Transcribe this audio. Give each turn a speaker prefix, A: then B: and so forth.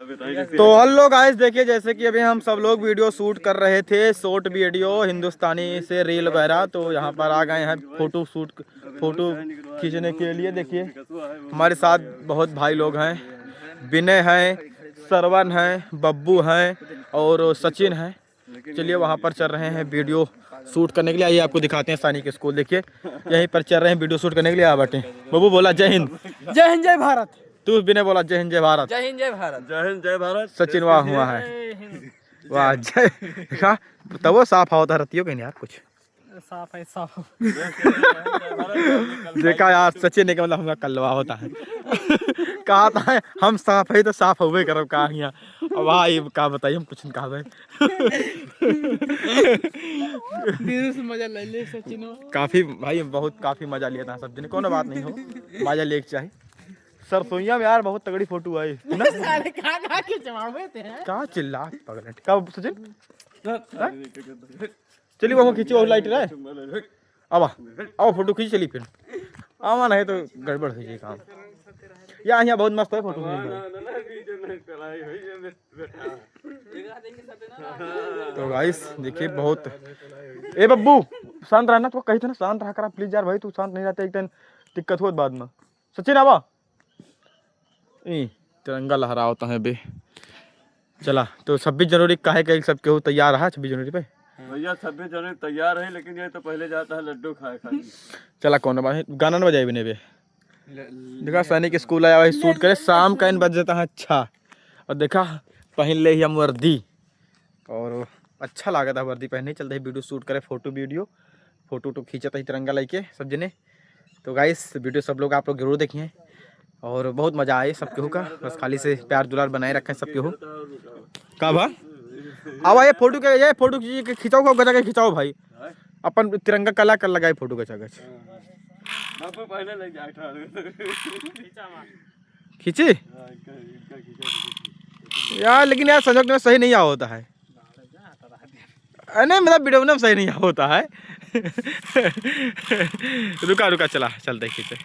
A: तो hello guys, देखिए जैसे कि अभी हम सब लोग वीडियो शूट कर रहे थे, शॉर्ट वीडियो हिंदुस्तानी से रील वगैरह। तो यहाँ पर आ गए हैं फोटो खींचने के लिए। देखिए हमारे साथ बहुत भाई लोग हैं, विनय हैं, सरवन हैं, बब्बू हैं और सचिन हैं। चलिए वहाँ पर चल रहे हैं वीडियो शूट करने के लिए। आइए आपको दिखाते हैं सैनिक स्कूल। देखिए यहीं पर चल रहे हैं वीडियो शूट करने के लिए। आ बैठे बब्बू बोला जय हिंद।
B: जय हिंद जय भारत।
A: तू विनय बोला जय हिंद जय भारत।
B: जय हिंद जय भारत।
C: जय हिंद जय भारत।
A: सचिन वाह हुआ है, वाह जय। तब वो साफ होता रहती हो कहीं यार, कुछ
B: साफ है साफ।
A: देखा यार, सचिन ने मतलब हमारा कलवा होता है। कहा था हम साफ है तो साफ हुए करो कहा यहाँ। अब भाई का बताइए, हम कुछ नहीं कहा भाई।
B: मजा ले ले सचिन।
A: काफी भाई काफी मजा लिया था सब दिन। कोनो बात नहीं हो, मजा लेके चाहिए। सरसोईया में यार बहुत तगड़ी फोटो आई ना। कहाँ चिल्ला पगले कब सचिन। चलिए वो खींचो लाइट रहे। अब आओ फोटो खींच चली फिर। आवा नहीं तो गड़बड़ हो जाए काम। यहाँ बहुत मस्त है फोटो। तो गाइस देखिए बहुत। ए बब्बू शांत रहना, तो कही थे ना शांत रहा करा प्लीज यार। भाई तू शांत नहीं रहता एक दिन दिक्कत हो बाद में। सचिन आवा तिरंगा लहरा होता है बे। चला तो 26 जनवरी काहे के सब केहू तैयार रहा 26 जनवरी पे।
C: भैया 26 जनवरी तैयार है, लेकिन ये तो पहले जाता है लड्डू खाए खाली।
A: चला कौन बात, गाना न बजाए बिने बे। देखा सैनिक स्कूल आया भाई शूट करे, शाम का इन बज जाता है। अच्छा और देखा पहन ले ही हम वर्दी और अच्छा लगा था वर्दी पहनने। चलते ही वीडियो शूट करे, फोटो तो खींचता ही तिरंगा लेके सब जने। तो गाइस वीडियो सब लोग आप लोग जरूर देखिए और बहुत मजा आए सब केहू का। बस खाली से प्यार दुलार बनाए रखें सब केहू का भा। आवा ये फोटो खिंचाओ को गजा के खिंचाओ भाई। अपन तिरंगा कला कर लगाए फोटो गचा गच खींची यार। लेकिन यार संजोग में सही नहीं आ होता है। नहीं मतलब वीडियो में सही नहीं आ होता है। रुका चलते खींचे।